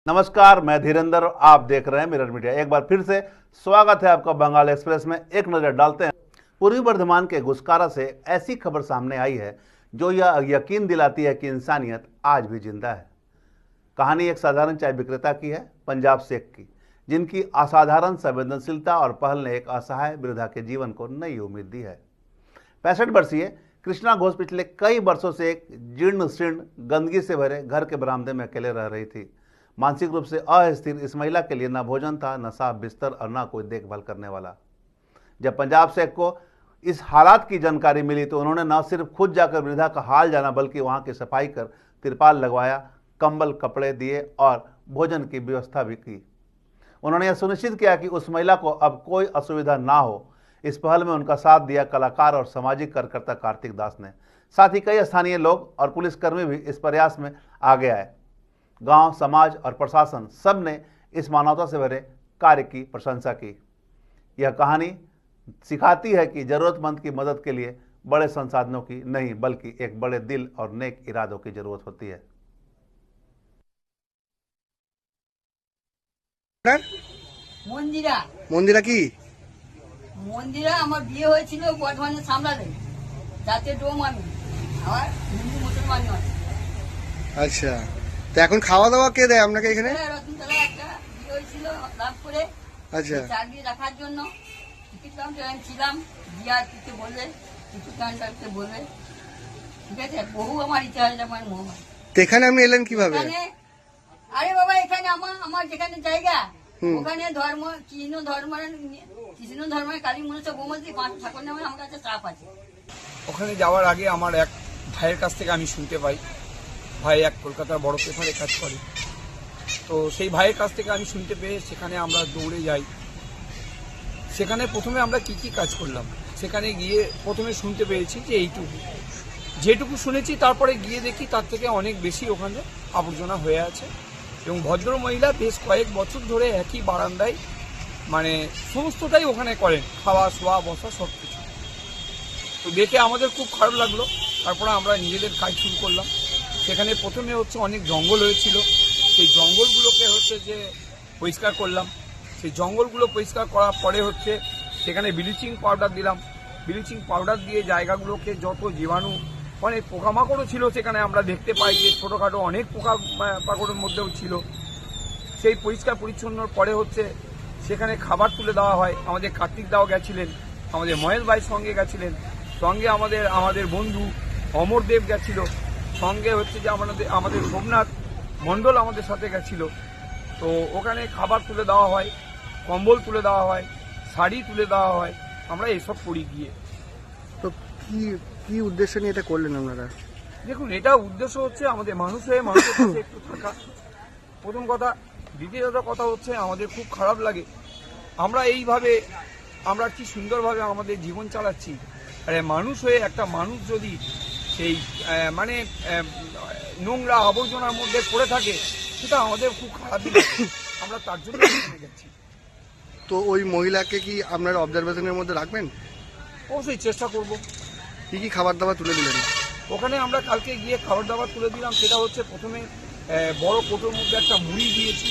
नमस्कार, मैं धीरेंद्र, आप देख रहे हैं मिरर मीडिया। एक बार फिर से स्वागत है आपका बंगाल एक्सप्रेस में। एक नजर डालते हैं पूर्वी बर्धमान के गुस्कारा से ऐसी खबर सामने आई है जो यह यकीन दिलाती है कि इंसानियत आज भी जिंदा है। कहानी एक साधारण चाय विक्रेता की है, पंजाब शेख की, जिनकी असाधारण संवेदनशीलता और पहल ने एक असहाय वृद्धा के जीवन को नई उम्मीद दी है। 65 वर्षीय कृष्णा घोष पिछले कई वर्षों से एक जीर्ण शीर्ण, गंदगी से भरे घर के बरामदे में अकेले रह रही थी। मानसिक रूप से अस्थिर इस महिला के लिए न भोजन था, न साफ बिस्तर और न कोई देखभाल करने वाला। जब पंजाब शेख को इस हालात की जानकारी मिली तो उन्होंने न सिर्फ खुद जाकर वृद्धा का हाल जाना बल्कि वहां की सफाई कर तिरपाल लगवाया, कंबल कपड़े दिए और भोजन की व्यवस्था भी की। उन्होंने यह सुनिश्चित किया कि उस महिला को अब कोई असुविधा ना हो। इस पहल में उनका साथ दिया कलाकार और सामाजिक कार्यकर्ता कार्तिक दास ने। साथ ही कई स्थानीय लोग और पुलिसकर्मी भी इस प्रयास में आगे आए। गांव, समाज और प्रशासन सब ने इस मानवता से भरे कार्य की प्रशंसा की। यह कहानी सिखाती है कि जरूरतमंद की मदद के लिए बड़े संसाधनों की नहीं बल्कि एक बड़े दिल और नेक इरादों की जरूरत होती है। মন্দিরা মন্দিরা কি মন্দিরা আমার বিয়ে হয়েছিল বর্ধমানে সামলালে যাতে ডোম আমি আমার হিন্দু মুসলমান নয়। আচ্ছা, তো এখন খাওয়া দাওয়া কে দেয় আপনাকে এখানে? রতনতলা একটা বিয়ে হয়েছিল লাভ করে আচ্ছা, চাকরি রাখার জন্য টিকিট কাউন্টারে ছিলাম। দিয়া কিছু বললে টিকিট কাউন্টারকে বললে, ঠিক আছে, বহু আমার ইচ্ছা হয়েছে আমার মোহাম্মদ। তো এখানে আপনি এলেন কিভাবে? এখানে আরে বাবা এখানে আমার যেখানে জায়গা ওখানে ধর্ম কৃষ্ণ ধর্মের কালী মনুষ্য গোমতী 5 ঠাকুর নামে আমার কাছে চাপ আছে। ওখানে যাওয়ার আগে আমার এক ভাইয়ের কাছ থেকে আমি শুনতে পাই, ভাই এক কলকাতার বড় পেপারে কাজ করে। তো সেই ভাইয়ের কাছ থেকে আমি শুনতে পেয়ে সেখানে আমরা দৌড়ে যাই। সেখানে প্রথমে আমরা কি কি কাজ করলাম, সেখানে গিয়ে প্রথমে শুনতে পেয়েছি যে যেটুকু শুনেছি, তারপরে গিয়ে দেখি তার থেকে অনেক বেশি ওখানে আবর্জনা হয়ে আছে এবং ভদ্র মহিলা বেশ কয়েক বছর ধরে একই বারান্দায় মানে সমস্তটাই ওখানে করেন, খাওয়া শোয়া বসা সব কিছু। তো দেখে আমাদের খুব খারাপ লাগলো। তারপরে আমরা নিজেদের কাজ শুরু করলাম। সেখানে প্রথমে অনেক জঙ্গল হয়েছিল, সেই জঙ্গলগুলোকে যে পরিষ্কার করলাম। সেই জঙ্গলগুলো পরিষ্কার করার পরে সেখানে ব্লিচিং পাউডার দিলাম। ব্লিচিং পাউডার দিয়ে জায়গাগুলোকে যত জীবাণু, অনেক পোকামাকড়ও ছিল সেখানে আমরা দেখতে পাই যে ছোটোখাটো অনেক পোকামাকড়ের মধ্যেও ছিল। সেই পরিষ্কার পরিচ্ছন্নর পরে সেখানে খাবার তুলে দেওয়া হয়। আমাদের কার্তিক দাও গেছিলেন, আমাদের মহেশ ভাই সঙ্গে গেছিলেন, সঙ্গে আমাদের বন্ধু অমরদেব গেছিল, সঙ্গে যে আমাদের সোমনাথ মণ্ডল আমাদের সাথে গেছিল। তো ওখানে খাবার তুলে দেওয়া হয়, কম্বল তুলে দেওয়া হয়, শাড়ি তুলে দেওয়া হয়। আমরা এইসব করি গিয়ে। তো কি উদ্দেশ্য নিয়ে এটা করলেন আপনারা? দেখুন, এটা উদ্দেশ্য আমাদের মানুষ হয়ে মানুষের কাছে একটু থাকা, প্রথম কথা। দ্বিতীয়ত কথা আমাদের খুব খারাপ লাগে আমরা এইভাবে আমরা কি সুন্দরভাবে আমাদের জীবন চালাচ্ছি, আরে মানুষ হয়ে একটা মানুষ যদি সেই মানে নোংরা আবর্জনার মধ্যে পড়ে থাকে, সেটা আমাদের খুব খারাপ লাগে। আমরা তার জন্য গেছি। তো ওই মহিলাকে কি আপনারা অবজারভেশনের মধ্যে রাখবেন? অবশ্যই চেষ্টা করব। কি কি খাবার দাবার তুলে দিলেন ওখানে? আমরা কালকে গিয়ে খাবার দাবার তুলে দিলাম। সেটা প্রথমে বড় কোটোর মধ্যে একটা মুড়ি দিয়েছি,